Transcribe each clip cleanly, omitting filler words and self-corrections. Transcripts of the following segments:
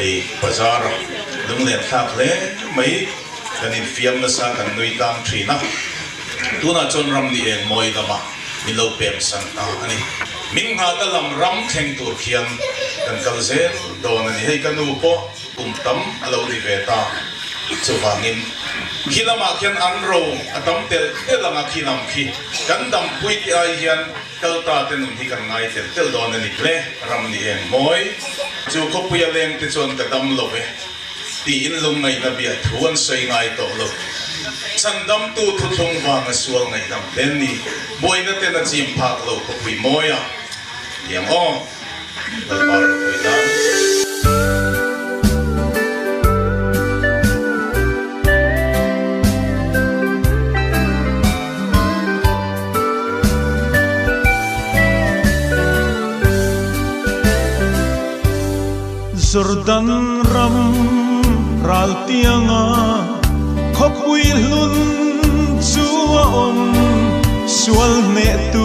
ei bazar lung len thak le mai kanin fiam na sa kan nui tang thina tuna chon ram ni eng moi lama min lo pem san ta ani min nga ta lam ram theng tur khian kan kalze don ani hei kanu po tam alo di veta chuwangin khilama khian anro atam tel telanga khilam khi kan dam pui ti ai hian kalta tenum hi kan ngai tel don ani ple ram ni eng moi chu ko puya leng ti chon ka dam lo ve ti in lung ngai na bia thuan sei ngai to lo chandam tu thu thung wang sual ngai dam den ni moi na te na chim phak lo ko pui moya yang o dal par pui dan Jordan ram ral tianga khopui lun chua om sual ne tu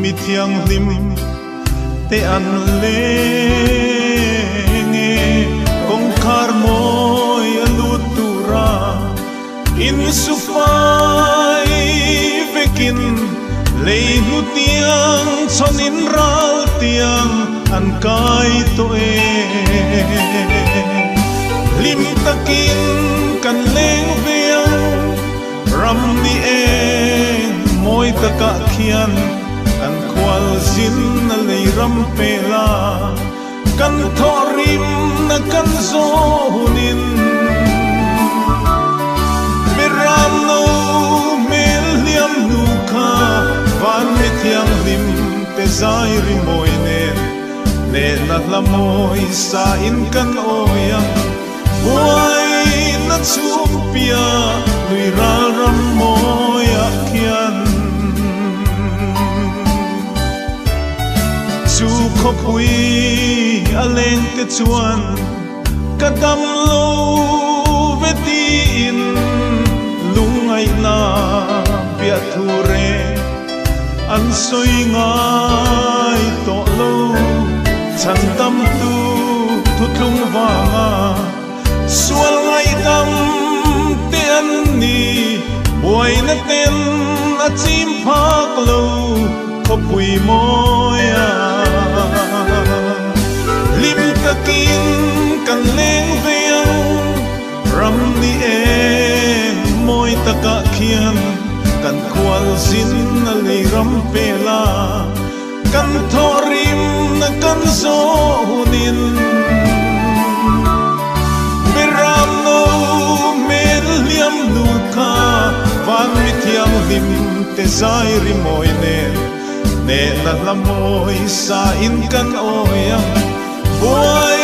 mi thiang lim te an le nge kong khar moi alu tura in sufai vekin lei nu tiang chonin ral tiang an kai to lim takin kan leng veang ram ni moi taka khian kan khwal zin na lei ram pela kan thorim na kan zonin miram no mel liam nu kha van mi thiang lim te zai ri moi ne na lamoi sa in kan oyang buai na chumpia lui ram moya kian chu khopui aleng te chuan kadam lo vetin lungai na pia thure an soi ngai to lo chan tâm tu thu thung vanga sual ngai dam ten ni boy na ten a chim phak lo khopui moya lim takin kan leng veang ram ni moi taka khian kan khwal zin na le ram pela kan thorim na kan zonin miram no mel liam nu kha van mi thiang lim te zai ri moi ne na lamoi sa in kan oyang boy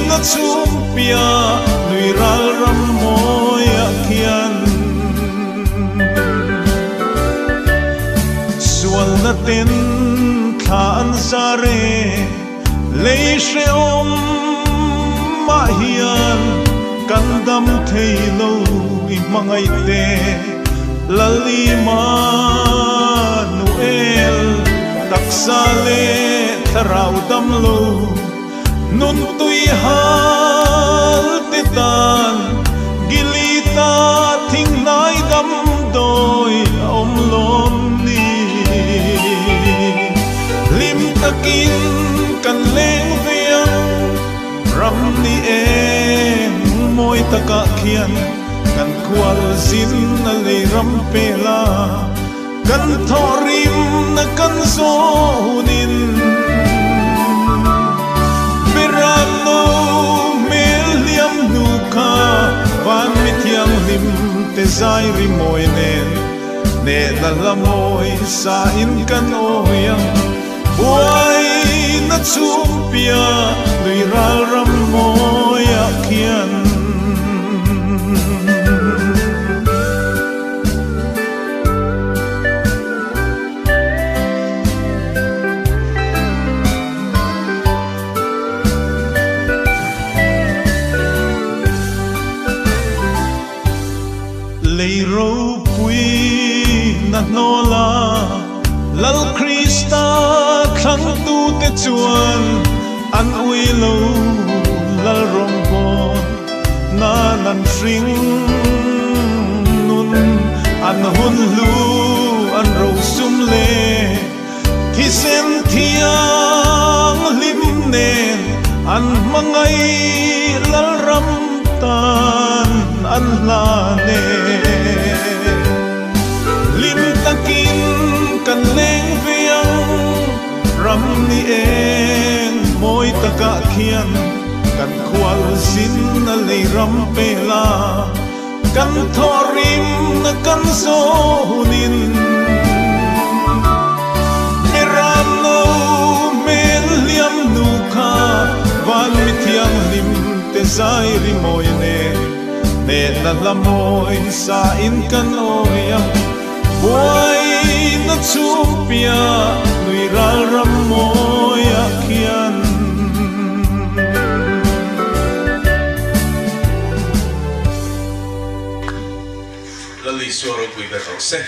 na chumpia lui ral ram moi akian sual na ten an sare lei she om ma hian kan dam thei lo i mangai te lali manuel taksa le tharau dam lo nun tui hal te tan gilita thing nai dam doi om lom ni takin kan leng veang ram ni moi taka khian kan khwal zin na le ram pela kan thorim na kan zonin berano mel liam nu kha van mi thiang lim te zai ri moi ne na lamoi sa in kan oyang buai na chumpia lui ral ram moya kian leiro pui na nola lal Krista thang tu te chuan an ui lo lal an ring nun an hun lu an ro sum le thi sen thiang lim nen an mangai lal ram tan an la ne lim takin kan leng viang ram ni en moi taka khian kan khwal sin na le ram pe la kan thorim na kan so hunin meram no mel liam nu kha van mi thiang lim te zai ri moi ne ne na la moi sa in kan oyam boy na chupia nui ral ram moi akhian lali suara kui betul se